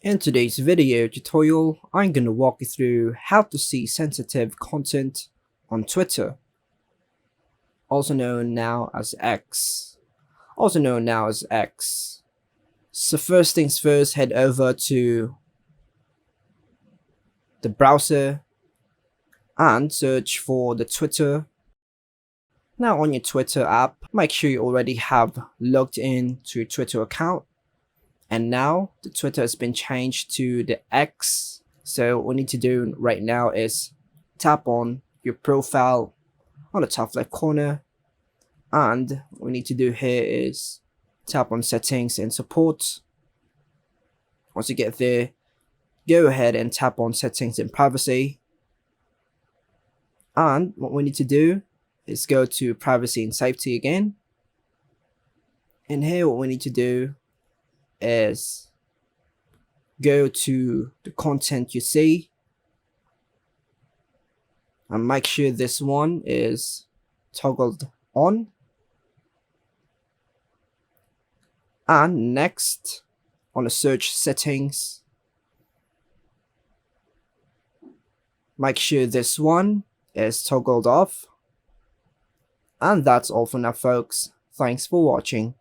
In today's video tutorial, I'm going to walk you through how to see sensitive content on Twitter, also known now as X. So first things first, head over to the browser and search for the Twitter. Now on your Twitter app, make sure you already have logged in to your Twitter account. And now the Twitter has been changed to the X. So what we need to do right now is tap on your profile on the top left corner. And what we need to do here is tap on settings and support. Once you get there, go ahead and tap on settings and privacy. And what we need to do is go to privacy and safety again. And here what we need to do is go to the content you see and make sure this one is toggled on. And next, on the search settings, make sure this one is toggled off. And that's all for now, folks. Thanks for watching.